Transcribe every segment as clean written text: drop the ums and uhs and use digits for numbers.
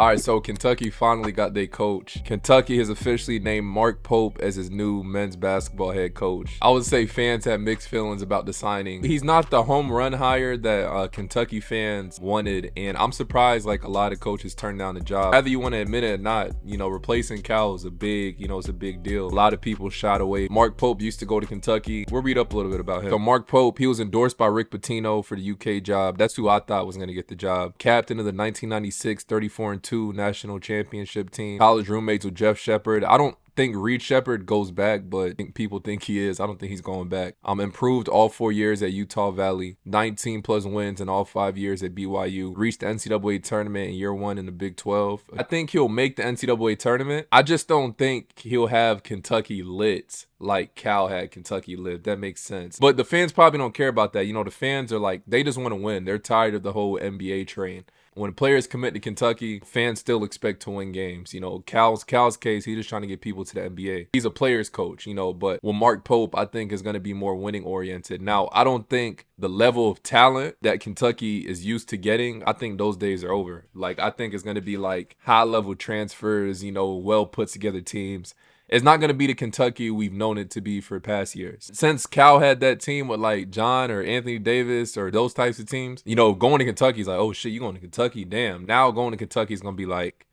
All right, so Kentucky finally got their coach. Kentucky has officially named Mark Pope as his new men's basketball head coach. I would say fans had mixed feelings about the signing. He's not the home run hire that Kentucky fans wanted, and I'm surprised like a lot of coaches turned down the job. Whether you want to admit it or not, you know, replacing Cal is a big, it's a big deal. A lot of people shied away. Mark Pope used to go to Kentucky. We'll read up a little bit about him. So Mark Pope, he was endorsed by Rick Pitino for the UK job. That's who I thought was going to get the job. Captain of the 1996 34-2 national championship team. College roommates with Jeff Shepard. I don't think Reed Shepard goes back, but I think people think he is. I don't think he's going back. Improved all 4 years at Utah Valley. 19 plus wins in all 5 years at BYU. Reached the NCAA tournament in year 1 in the Big 12. I think he'll make the NCAA tournament. I just don't think he'll have Kentucky lit like Cal had Kentucky lit. That makes sense. But the fans probably don't care about that. You know, the fans are like, they just want to win. They're tired of the whole NBA train. When players commit to Kentucky, fans still expect to win games. You know, Cal's case, he's just trying to get people to the NBA. He's a player's coach, you know, but with Mark Pope, I think is going to be more winning oriented. Now, I don't think the level of talent that Kentucky is used to getting, I think those days are over. Like, I think it's going to be like high level transfers, you know, well put together teams. It's not going to be the Kentucky we've known it to be for past years. Since Cal had that team with like John or Anthony Davis or those types of teams, you know, going to Kentucky is like, oh shit, you going to Kentucky? Damn. Now going to Kentucky is going to be like,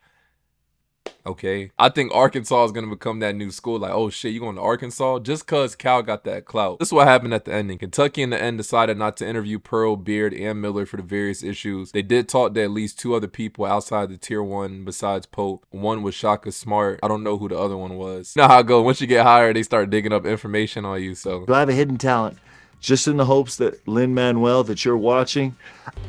okay. I think Arkansas is going to become that new school. Like, oh shit, you going to Arkansas? Just because Cal got that clout. This is what happened at the ending. Kentucky in the end decided not to interview Pearl, Beard, and Miller for the various issues. They did talk to at least 2 other people outside the tier 1 besides Pope. One was Shaka Smart. I don't know who the other one was. You know how it goes. Once you get hired, they start digging up information on you. So Do I have a hidden talent? Just in the hopes that Lin-Manuel, that you're watching,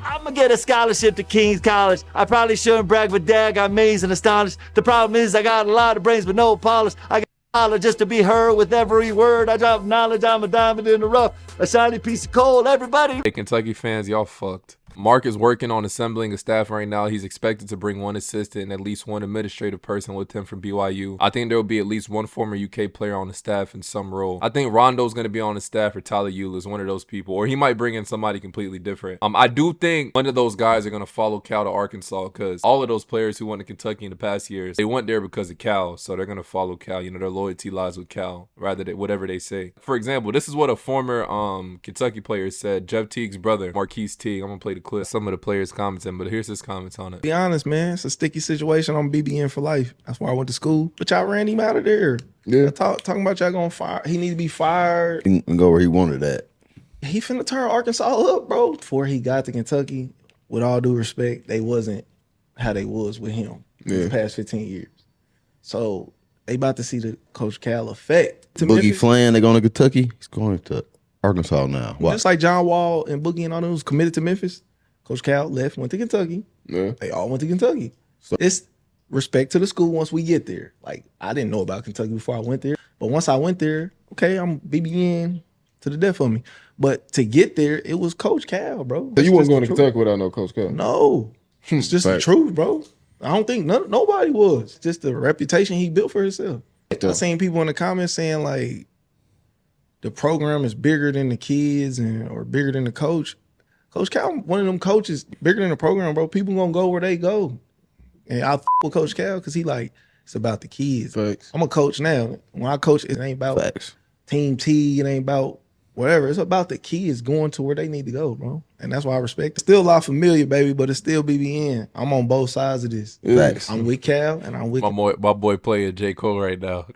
I'm gonna get a scholarship to King's College. I probably shouldn't brag, but dag, I'm amazed and astonished. The problem is I got a lot of brains but no polish. I got knowledge just to be heard with every word. I drop knowledge, I'm a diamond in the rough, a shiny piece of coal, everybody. Hey, Kentucky fans, y'all fucked. Mark is working on assembling a staff right now. He's expected to bring 1 assistant and at least 1 administrative person with him from BYU. I think there will be at least 1 former UK player on the staff in some role. I think Rondo's going to be on the staff, or Tyler Eula is one of those people, or he might bring in somebody completely different. I do think one of those guys are going to follow Cal to Arkansas, because all of those players who went to Kentucky in the past years, they went there because of Cal, so they're going to follow Cal. You know, their loyalty lies with Cal rather than whatever they say. For example, this is what a former Kentucky player said. Jeff Teague's brother, Marquise Teague. I'm going to play the clip. Some of the players commenting, but here's his comments on it. Be honest, man, it's a sticky situation on BBN for life. That's why I went to school. But y'all ran him out of there. Yeah. Talking about y'all gonna fire. He need to be fired. He can go where he wanted at. He finna turn Arkansas up, bro. Before he got to Kentucky, with all due respect, they wasn't how they was with him the past 15 years. So they about to see the Coach Cal effect. Boogie Flan, they going to Kentucky. He's going to Arkansas now. Why? Just like John Wall and Boogie and all those committed to Memphis. Coach Cal left, went to Kentucky. Yeah. They all went to Kentucky. So it's respect to the school once we get there. Like, I didn't know about Kentucky before I went there. But once I went there, okay, I'm BBN to the death of me. But to get there, it was Coach Cal, bro. So you wasn't going to Kentucky without no Coach Cal? No. It's just the truth, bro. I don't think nobody was. Just the reputation he built for himself. I seen people in the comments saying, like, the program is bigger than the kids or bigger than the coach. Coach Cal, one of them coaches, bigger than the program, bro. People gonna go where they go. And I with Coach Cal because he like, it's about the kids. Facts. I'm a coach now. When I coach, it ain't about Team T, it ain't about whatever. It's about the kids going to where they need to go, bro. And that's why I respect it. Still a lot familiar, baby, but it's still BBN. I'm on both sides of this. Facts. I'm with Cal and I'm with my boy playing J. Cole right now.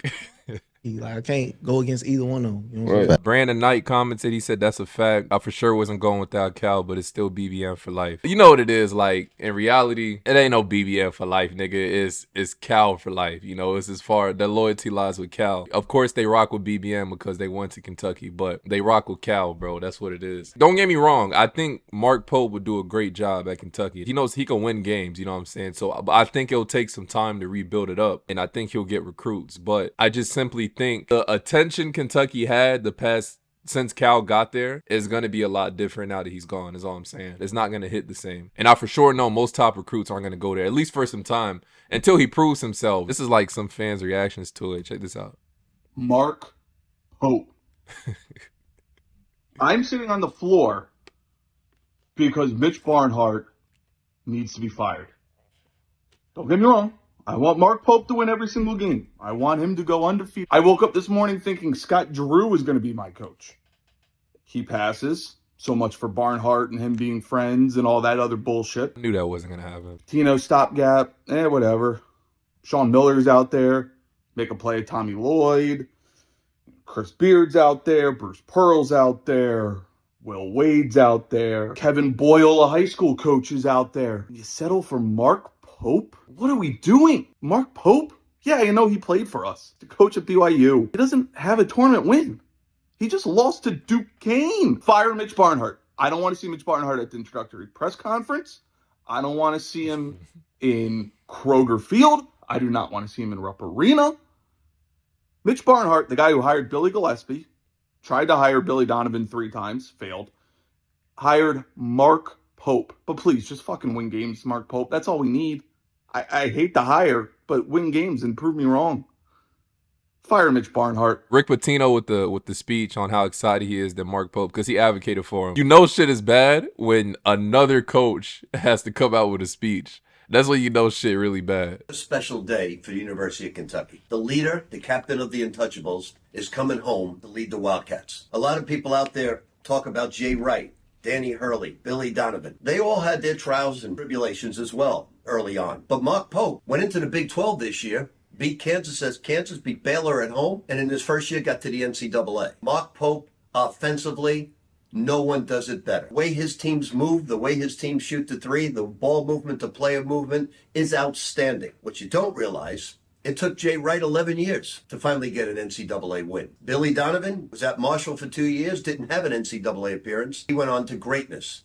Like, I can't go against either one of them. You know what I'm saying? Brandon Knight commented, he said that's a fact. I for sure wasn't going without Cal, but it's still BBN for life. You know what it is, like, in reality, it ain't no BBN for life, nigga. It's Cal for life. You know, it's as far, the loyalty lies with Cal. Of course, they rock with BBN because they went to Kentucky, but they rock with Cal, bro. That's what it is. Don't get me wrong. I think Mark Pope would do a great job at Kentucky. He knows he can win games, you know what I'm saying? So I think it'll take some time to rebuild it up, and I think he'll get recruits. But I just simply think the attention Kentucky had the past since Cal got there is going to be a lot different now that he's gone, is all I'm saying. It's not going to hit the same. And I for sure know most top recruits aren't going to go there, at least for some time, until he proves himself. This is like some fans' reactions to it. Check this out. Mark Pope. I'm sitting on the floor because Mitch Barnhart needs to be fired. Don't get me wrong. I want Mark Pope to win every single game. I want him to go undefeated. I woke up this morning thinking Scott Drew was going to be my coach. He passes. So much for Barnhart and him being friends and all that other bullshit. I knew that wasn't going to happen. Pitino stopgap. Whatever. Sean Miller's out there. Make a play. Tommy Lloyd. Chris Beard's out there. Bruce Pearl's out there. Will Wade's out there. Kevin Boyle, a high school coach, is out there. You settle for Mark Pope? What are we doing? Mark Pope? Yeah, you know he played for us. The coach at BYU. He doesn't have a tournament win. He just lost to Duquesne. Fire Mitch Barnhart. I don't want to see Mitch Barnhart at the introductory press conference. I don't want to see him in Kroger Field. I do not want to see him in Rupp Arena. Mitch Barnhart, the guy who hired Billy Gillespie, tried to hire Billy Donovan 3 times, failed, hired Mark Pope. But please, just fucking win games, Mark Pope. That's all we need. I hate to hire, but win games and prove me wrong. Fire Mitch Barnhart. Rick Pitino with the speech on how excited he is that Mark Pope, because he advocated for him. You know shit is bad when another coach has to come out with a speech. That's when you know shit really bad. A special day for the University of Kentucky. The leader, the captain of the Untouchables, is coming home to lead the Wildcats. A lot of people out there talk about Jay Wright, Danny Hurley, Billy Donovan. They all had their trials and tribulations as well early on. But Mark Pope went into the Big 12 this year, beat Kansas as Kansas beat Baylor at home, and in his first year got to the NCAA. Mark Pope, offensively, no one does it better. The way his teams move, the way his teams shoot the three, the ball movement, the player movement is outstanding. What you don't realize, it took Jay Wright 11 years to finally get an NCAA win. Billy Donovan was at Marshall for 2 years, didn't have an NCAA appearance. He went on to greatness.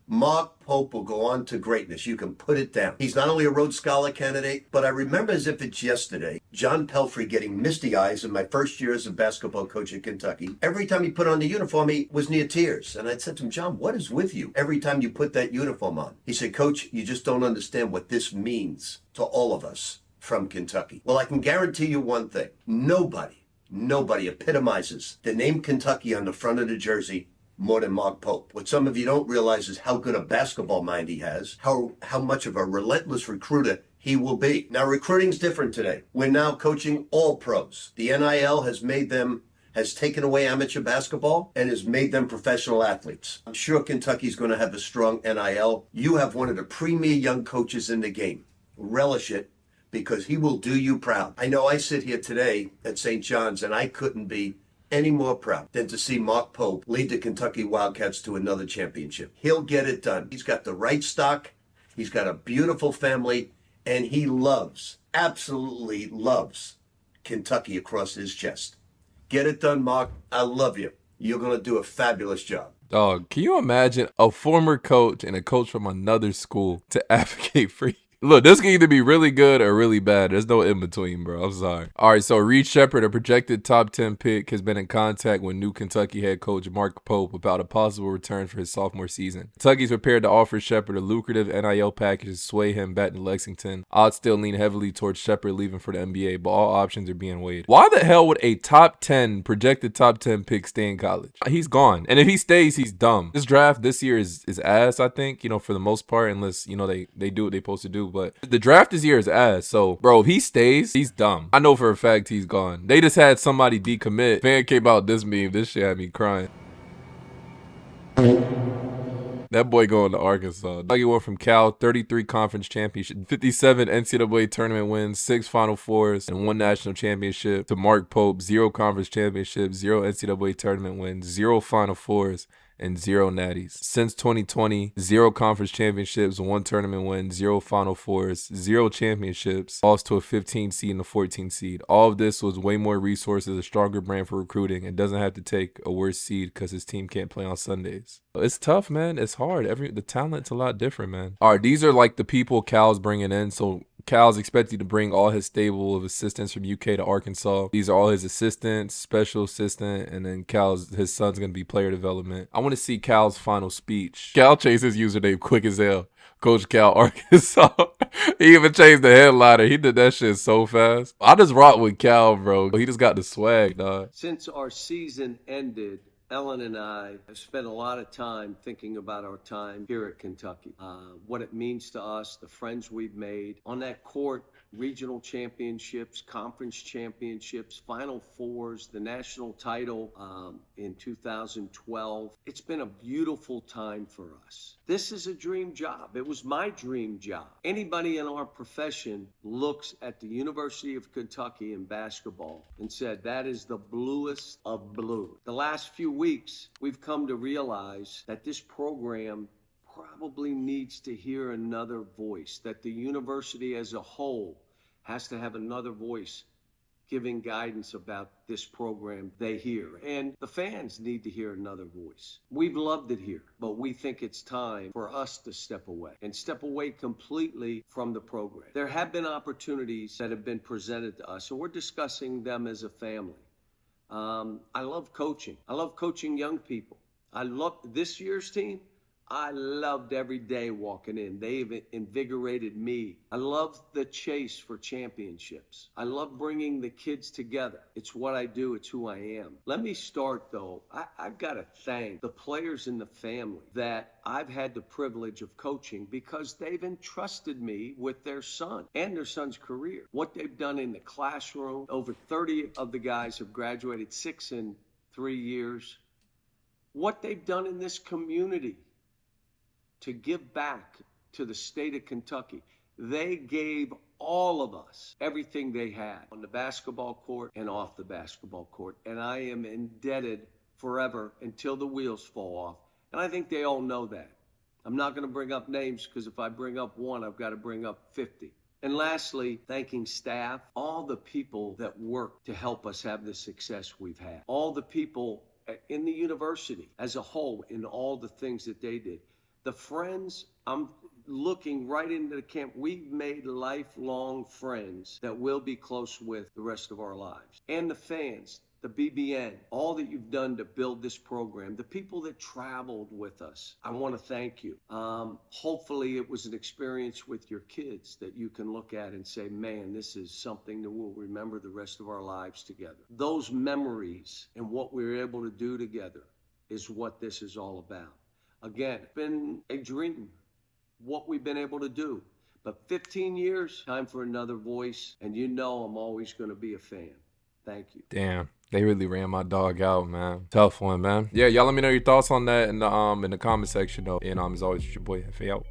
Mark Pope will go on to greatness. You can put it down. He's not only a Rhodes Scholar candidate, but I remember as if it's yesterday, John Pelfrey getting misty eyes in my first year as a basketball coach at Kentucky. Every time he put on the uniform, he was near tears. And I said to him, John, what is with you every time you put that uniform on? He said, Coach, you just don't understand what this means to all of us from Kentucky. Well, I can guarantee you one thing. Nobody epitomizes the name Kentucky on the front of the jersey more than Mark Pope. What some of you don't realize is how good a basketball mind he has, how much of a relentless recruiter he will be. Now, recruiting's different today. We're now coaching all pros. The NIL has taken away amateur basketball and has made them professional athletes. I'm sure Kentucky's going to have a strong NIL. You have one of the premier young coaches in the game. Relish it, because he will do you proud. I know I sit here today at St. John's and I couldn't be any more proud than to see Mark Pope lead the Kentucky Wildcats to another championship. He'll get it done. He's got the right stock. He's got a beautiful family, and he absolutely loves Kentucky across his chest. Get it done, Mark. I love you. You're going to do a fabulous job. Dog, can you imagine a former coach and a coach from another school to advocate for you? Look, this can either be really good or really bad. There's no in between, bro. I'm sorry. All right, so Reed Shepard, a projected top 10 pick, has been in contact with new Kentucky head coach Mark Pope about a possible return for his sophomore season. Kentucky's prepared to offer Shepard a lucrative NIL package to sway him back to Lexington. Odds still lean heavily towards Shepard leaving for the NBA, but all options are being weighed. Why the hell would a projected top 10 pick stay in college? He's gone. And if he stays, he's dumb. This draft this year is ass, I think, for the most part, unless, they do what they're supposed to do. But the draft this year is ass. So, bro, if he stays, he's dumb. I know for a fact he's gone. They just had somebody decommit. Fan came out with this meme. This shit had me crying. That boy going to Arkansas. He went from Cal, 33 conference championship, 57 NCAA tournament wins, 6 Final Fours, and 1 national championship, to Mark Pope, 0 conference championships, 0 NCAA tournament wins, 0 Final Fours, and 0 natties. Since 2020, 0 conference championships, 1 tournament win, 0 Final Fours, 0 championships, lost to a 15 seed and a 14 seed. All of this was way more resources, a stronger brand for recruiting, and doesn't have to take a worse seed because his team can't play on Sundays. It's tough, man. It's hard. The talent's a lot different, man. All right, these are like the people Cal's bringing in. So Cal's expected to bring all his stable of assistants from UK to Arkansas. These are all his assistants, special assistant, and then his son's going to be player development. I want to see Cal's final speech. Cal changed his username quick as hell. Coach Cal, Arkansas. He even changed the headliner. He did that shit so fast. I just rock with Cal, bro. He just got the swag, dog. Since our season ended Ellen and I have spent a lot of time thinking about our time here at Kentucky, what it means to us, the friends we've made on that court, regional championships, conference championships, Final Fours, the national title in 2012. It's been a beautiful time for us. This is a dream job. It was my dream job. Anybody in our profession looks at the University of Kentucky in basketball and said, that is the bluest of blue. The last few weeks, we've come to realize that this program probably needs to hear another voice, that the university as a whole has to have another voice giving guidance about this program they hear. And the fans need to hear another voice. We've loved it here, but we think it's time for us to step away and step away completely from the program. There have been opportunities that have been presented to us, and we're discussing them as a family. I love coaching. I love coaching young people. I love this year's team. I loved every day walking in. They've invigorated me. I love the chase for championships. I love bringing the kids together. It's what I do. It's who I am. Let me start, though. I've got to thank the players in the family that I've had the privilege of coaching because they've entrusted me with their son and their son's career. What they've done in the classroom, over 30 of the guys have graduated, 6 in 3 years. What they've done in this community to give back to the state of Kentucky. They gave all of us everything they had on the basketball court and off the basketball court. And I am indebted forever until the wheels fall off. And I think they all know that. I'm not going to bring up names because if I bring up one, I've got to bring up 50. And lastly, thanking staff, all the people that work to help us have the success we've had. All the people in the university as a whole in all the things that they did. The friends, I'm looking right into the camp. We've made lifelong friends that we'll be close with the rest of our lives. And the fans, the BBN, all that you've done to build this program, the people that traveled with us, I want to thank you. Hopefully it was an experience with your kids that you can look at and say, man, this is something that we'll remember the rest of our lives together. Those memories and what we were able to do together is what this is all about. Again, it's been a dream, what we've been able to do. But 15 years, time for another voice. And you know I'm always going to be a fan. Thank you. Damn. They really ran my dog out, man. Tough one, man. Yeah, y'all let me know your thoughts on that in the comment section, though. And as always, it's your boy, Hefe out.